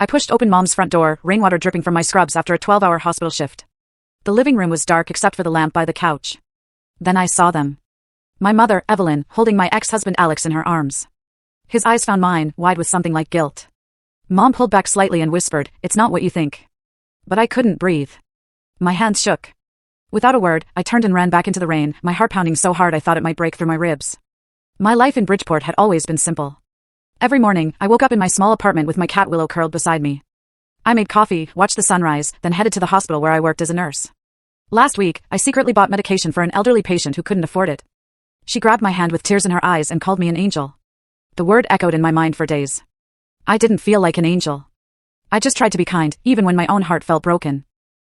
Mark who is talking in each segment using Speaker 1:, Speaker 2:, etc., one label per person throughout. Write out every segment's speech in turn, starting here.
Speaker 1: I pushed open Mom's front door, rainwater dripping from my scrubs after a 12-hour hospital shift. The living room was dark except for the lamp by the couch. Then I saw them. My mother, Evelyn, holding my ex-husband Alex in her arms. His eyes found mine, wide with something like guilt. Mom pulled back slightly and whispered, "It's not what you think." But I couldn't breathe. My hands shook. Without a word, I turned and ran back into the rain, my heart pounding so hard I thought it might break through my ribs. My life in Bridgeport had always been simple. Every morning, I woke up in my small apartment with my cat Willow curled beside me. I made coffee, watched the sunrise, then headed to the hospital where I worked as a nurse. Last week, I secretly bought medication for an elderly patient who couldn't afford it. She grabbed my hand with tears in her eyes and called me an angel. The word echoed in my mind for days. I didn't feel like an angel. I just tried to be kind, even when my own heart felt broken.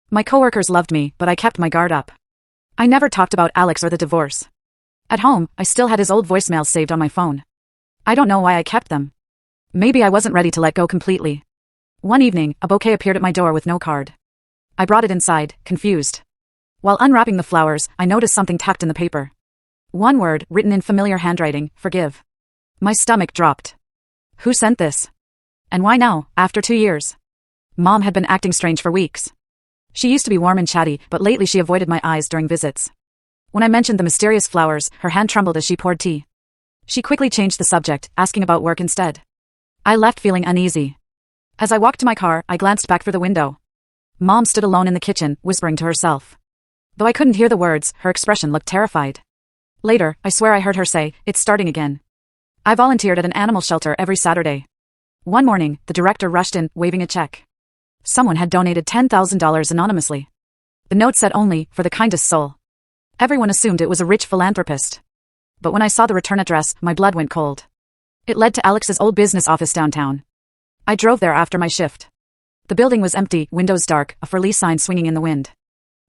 Speaker 1: My coworkers loved me, but I kept my guard up. I never talked about Alex or the divorce. At home, I still had his old voicemails saved on my phone. I don't know why I kept them. Maybe I wasn't ready to let go completely. One evening, a bouquet appeared at my door with no card. I brought it inside, confused. While unwrapping the flowers, I noticed something tucked in the paper. One word, written in familiar handwriting, "forgive." My stomach dropped. Who sent this? And why now, after 2 years? Mom had been acting strange for weeks. She used to be warm and chatty, but lately she avoided my eyes during visits. When I mentioned the mysterious flowers, her hand trembled as she poured tea. She quickly changed the subject, asking about work instead. I left feeling uneasy. As I walked to my car, I glanced back through the window. Mom stood alone in the kitchen, whispering to herself. Though I couldn't hear the words, her expression looked terrified. Later, I swear I heard her say, "It's starting again." I volunteered at an animal shelter every Saturday. One morning, the director rushed in, waving a check. Someone had donated $10,000 anonymously. The note said only, "For the kindest soul." Everyone assumed it was a rich philanthropist. But when I saw the return address, my blood went cold. It led to Alex's old business office downtown. I drove there after my shift. The building was empty, windows dark, a for lease sign swinging in the wind.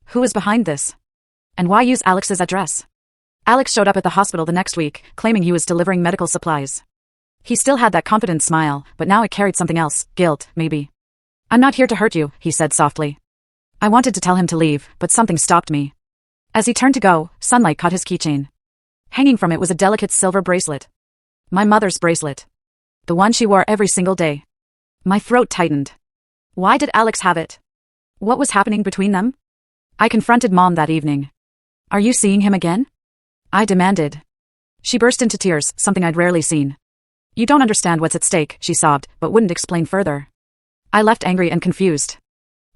Speaker 1: Who was behind this? And why use Alex's address? Alex showed up at the hospital the next week, claiming he was delivering medical supplies. He still had that confident smile, but now it carried something else, guilt, maybe. "I'm not here to hurt you," he said softly. I wanted to tell him to leave, but something stopped me. As he turned to go, sunlight caught his keychain. Hanging from it was a delicate silver bracelet. My mother's bracelet. The one she wore every single day. My throat tightened. Why did Alex have it? What was happening between them? I confronted Mom that evening. "Are you seeing him again?" I demanded. She burst into tears, something I'd rarely seen. "You don't understand what's at stake," she sobbed, but wouldn't explain further. I left angry and confused.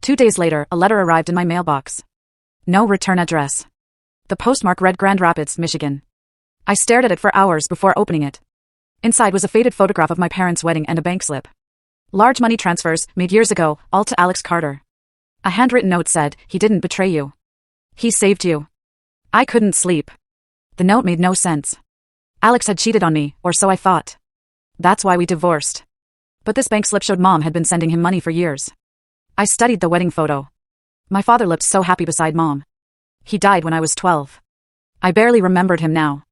Speaker 1: 2 days later, a letter arrived in my mailbox. No return address. The postmark read Grand Rapids, Michigan. I stared at it for hours before opening it. Inside was a faded photograph of my parents' wedding and a bank slip. Large money transfers, made years ago, all to Alex Carter. A handwritten note said, "He didn't betray you. He saved you." I couldn't sleep. The note made no sense. Alex had cheated on me, or so I thought. That's why we divorced. But this bank slip showed Mom had been sending him money for years. I studied the wedding photo. My father looked so happy beside Mom. He died when I was 12. I barely remembered him now.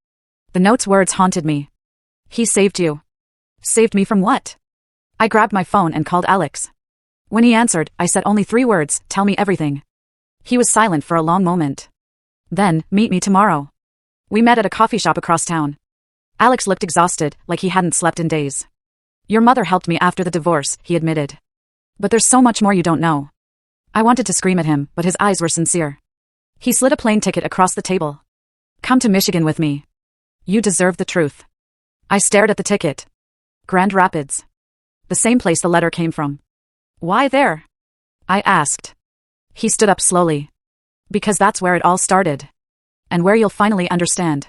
Speaker 1: The note's words haunted me. "He saved you." Saved me from what? I grabbed my phone and called Alex. When he answered, I said only 3 words, "Tell me everything." He was silent for a long moment. Then, "Meet me tomorrow." We met at a coffee shop across town. Alex looked exhausted, like he hadn't slept in days. "Your mother helped me after the divorce," he admitted. "But there's so much more you don't know." I wanted to scream at him, but his eyes were sincere. He slid a plane ticket across the table. "Come to Michigan with me. You deserve the truth." I stared at the ticket. Grand Rapids. The same place the letter came from. "Why there?" I asked. He stood up slowly. "Because that's where it all started. And where you'll finally understand."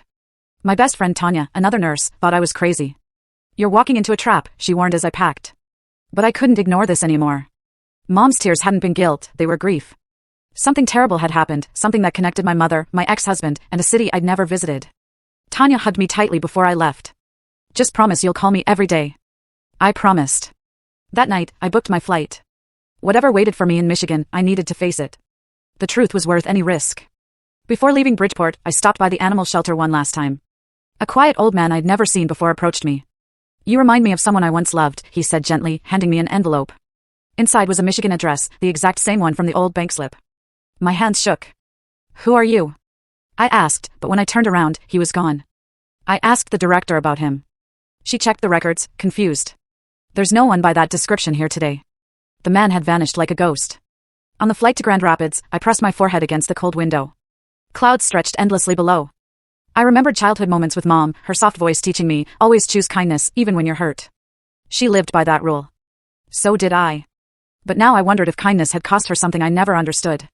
Speaker 1: My best friend Tanya, another nurse, thought I was crazy. "You're walking into a trap," she warned as I packed. But I couldn't ignore this anymore. Mom's tears hadn't been guilt, they were grief. Something terrible had happened, something that connected my mother, my ex-husband, and a city I'd never visited. Tanya hugged me tightly before I left. "Just promise you'll call me every day." I promised. That night, I booked my flight. Whatever waited for me in Michigan, I needed to face it. The truth was worth any risk. Before leaving Bridgeport, I stopped by the animal shelter one last time. A quiet old man I'd never seen before approached me. "You remind me of someone I once loved," he said gently, handing me an envelope. Inside was a Michigan address, the exact same one from the old bank slip. My hands shook. "Who are you?" I asked, but when I turned around, he was gone. I asked the director about him. She checked the records, confused. "There's no one by that description here today." The man had vanished like a ghost. On the flight to Grand Rapids, I pressed my forehead against the cold window. Clouds stretched endlessly below. I remembered childhood moments with Mom, her soft voice teaching me, always choose kindness, even when you're hurt. She lived by that rule. So did I. But now I wondered if kindness had cost her something I never understood.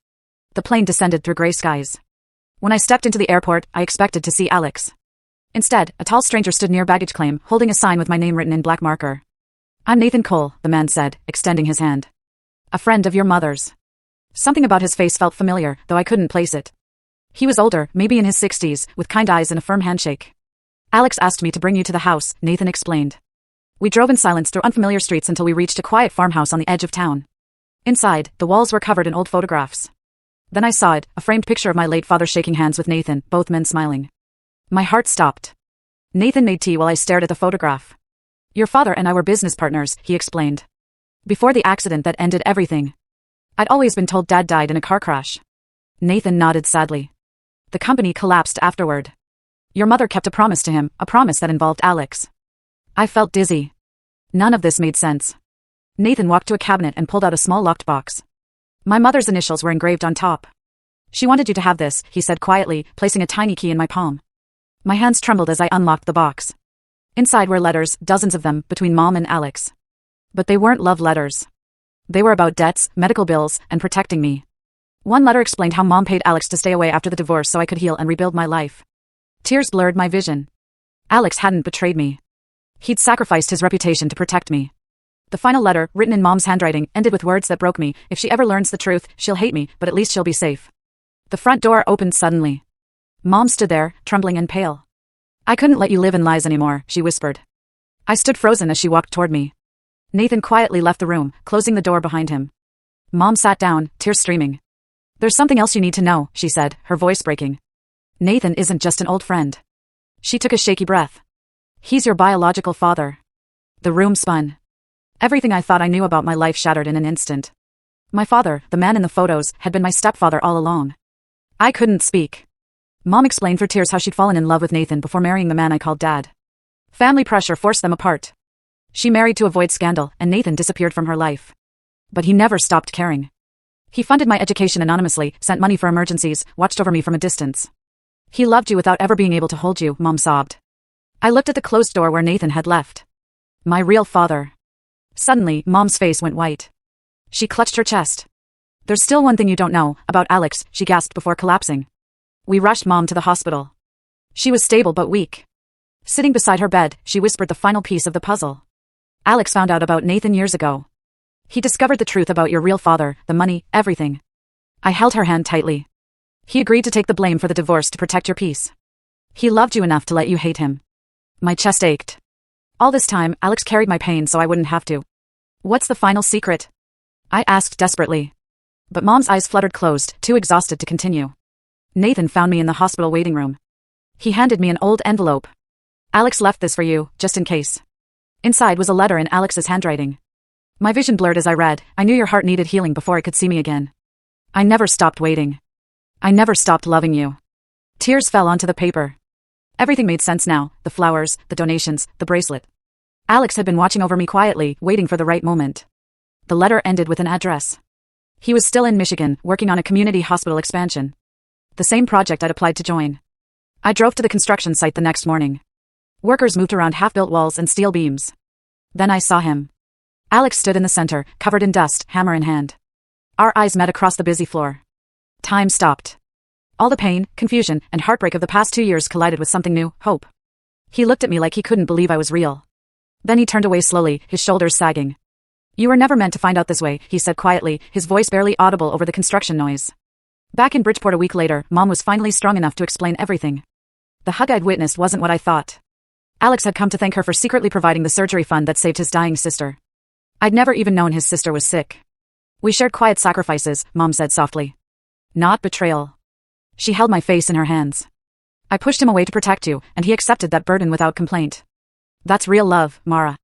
Speaker 1: The plane descended through gray skies. When I stepped into the airport, I expected to see Alex. Instead, a tall stranger stood near baggage claim, holding a sign with my name written in black marker. "I'm Nathan Cole," the man said, extending his hand. "A friend of your mother's." Something about his face felt familiar, though I couldn't place it. He was older, maybe in his 60s, with kind eyes and a firm handshake. "Alex asked me to bring you to the house," Nathan explained. We drove in silence through unfamiliar streets until we reached a quiet farmhouse on the edge of town. Inside, the walls were covered in old photographs. Then I saw it, a framed picture of my late father shaking hands with Nathan, both men smiling. My heart stopped. Nathan made tea while I stared at the photograph. "Your father and I were business partners," he explained. "Before the accident that ended everything. I'd always been told Dad died in a car crash." Nathan nodded sadly. "The company collapsed afterward. Your mother kept a promise to him, a promise that involved Alex." I felt dizzy. None of this made sense. Nathan walked to a cabinet and pulled out a small locked box. My mother's initials were engraved on top. "She wanted you to have this," he said quietly, placing a tiny key in my palm. My hands trembled as I unlocked the box. Inside were letters, dozens of them, between Mom and Alex. But they weren't love letters. They were about debts, medical bills, and protecting me. One letter explained how Mom paid Alex to stay away after the divorce so I could heal and rebuild my life. Tears blurred my vision. Alex hadn't betrayed me. He'd sacrificed his reputation to protect me. The final letter, written in Mom's handwriting, ended with words that broke me. "If she ever learns the truth, she'll hate me, but at least she'll be safe." The front door opened suddenly. Mom stood there, trembling and pale. "I couldn't let you live in lies anymore," she whispered. I stood frozen as she walked toward me. Nathan quietly left the room, closing the door behind him. Mom sat down, tears streaming. "There's something else you need to know," she said, her voice breaking. "Nathan isn't just an old friend." She took a shaky breath. "He's your biological father." The room spun. Everything I thought I knew about my life shattered in an instant. My father, the man in the photos, had been my stepfather all along. I couldn't speak. Mom explained through tears how she'd fallen in love with Nathan before marrying the man I called Dad. Family pressure forced them apart. She married to avoid scandal, and Nathan disappeared from her life. But he never stopped caring. He funded my education anonymously, sent money for emergencies, watched over me from a distance. "He loved you without ever being able to hold you," Mom sobbed. I looked at the closed door where Nathan had left. My real father. Suddenly, Mom's face went white. She clutched her chest. "There's still one thing you don't know, about Alex," she gasped before collapsing. We rushed Mom to the hospital. She was stable but weak. Sitting beside her bed, she whispered the final piece of the puzzle. "Alex found out about Nathan years ago. He discovered the truth about your real father, the money, everything." I held her hand tightly. "He agreed to take the blame for the divorce to protect your peace. He loved you enough to let you hate him." My chest ached. All this time, Alex carried my pain so I wouldn't have to. "What's the final secret?" I asked desperately. But Mom's eyes fluttered closed, too exhausted to continue. "Nathan found me in the hospital waiting room. He handed me an old envelope. 'Alex left this for you, just in case.' Inside was a letter in Alex's handwriting. My vision blurred as I read. I knew your heart needed healing before it could see me again. I never stopped waiting. I never stopped loving you." Tears fell onto the paper. Everything made sense now, the flowers, the donations, the bracelet. Alex had been watching over me quietly, waiting for the right moment. The letter ended with an address. He was still in Michigan, working on a community hospital expansion. The same project I'd applied to join. I drove to the construction site the next morning. Workers moved around half-built walls and steel beams. Then I saw him. Alex stood in the center, covered in dust, hammer in hand. Our eyes met across the busy floor. Time stopped. All the pain, confusion, and heartbreak of the past 2 years collided with something new, hope. He looked at me like he couldn't believe I was real. Then he turned away slowly, his shoulders sagging. "You were never meant to find out this way," he said quietly, his voice barely audible over the construction noise. Back in Bridgeport a week later, Mom was finally strong enough to explain everything. The hug I'd witnessed wasn't what I thought. Alex had come to thank her for secretly providing the surgery fund that saved his dying sister. I'd never even known his sister was sick. "We shared quiet sacrifices," Mom said softly. "Not betrayal." She held my face in her hands. "I pushed him away to protect you, and he accepted that burden without complaint. That's real love, Mara."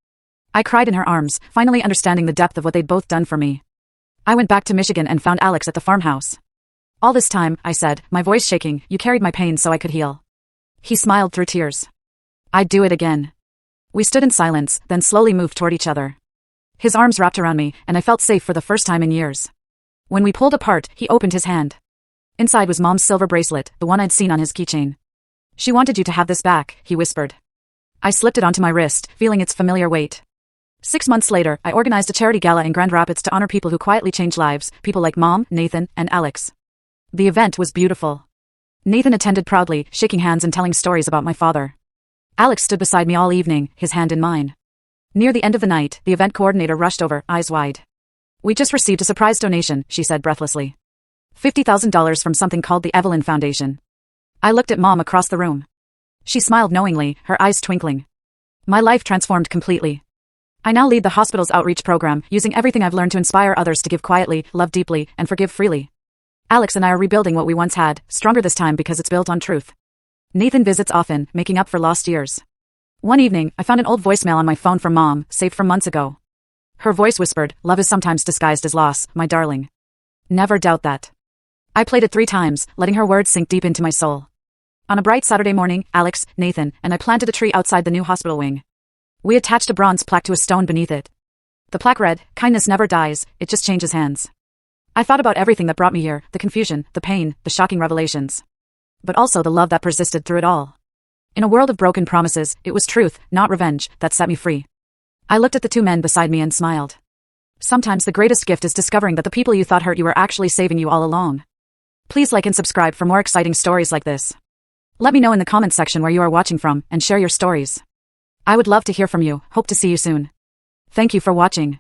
Speaker 1: I cried in her arms, finally understanding the depth of what they'd both done for me. I went back to Michigan and found Alex at the farmhouse. "All this time," I said, my voice shaking, "you carried my pain so I could heal." He smiled through tears. "I'd do it again." We stood in silence, then slowly moved toward each other. His arms wrapped around me, and I felt safe for the first time in years. When we pulled apart, he opened his hand. Inside was Mom's silver bracelet, the one I'd seen on his keychain. "She wanted you to have this back," he whispered. I slipped it onto my wrist, feeling its familiar weight. 6 months later, I organized a charity gala in Grand Rapids to honor people who quietly changed lives, people like Mom, Nathan, and Alex. The event was beautiful. Nathan attended proudly, shaking hands and telling stories about my father. Alex stood beside me all evening, his hand in mine. Near the end of the night, the event coordinator rushed over, eyes wide. "We just received a surprise donation," she said breathlessly. $50,000 from something called the Evelyn Foundation. I looked at Mom across the room. She smiled knowingly, her eyes twinkling. My life transformed completely. I now lead the hospital's outreach program, using everything I've learned to inspire others to give quietly, love deeply, and forgive freely. Alex and I are rebuilding what we once had, stronger this time because it's built on truth. Nathan visits often, making up for lost years. One evening, I found an old voicemail on my phone from Mom, saved from months ago. Her voice whispered, "Love is sometimes disguised as loss, my darling. Never doubt that." I played it 3 times, letting her words sink deep into my soul. On a bright Saturday morning, Alex, Nathan, and I planted a tree outside the new hospital wing. We attached a bronze plaque to a stone beneath it. The plaque read, "Kindness never dies, it just changes hands." I thought about everything that brought me here, the confusion, the pain, the shocking revelations. But also the love that persisted through it all. In a world of broken promises, it was truth, not revenge, that set me free. I looked at the 2 men beside me and smiled. Sometimes the greatest gift is discovering that the people you thought hurt you were actually saving you all along. Please like and subscribe for more exciting stories like this. Let me know in the comments section where you are watching from, and share your stories. I would love to hear from you. Hope to see you soon. Thank you for watching.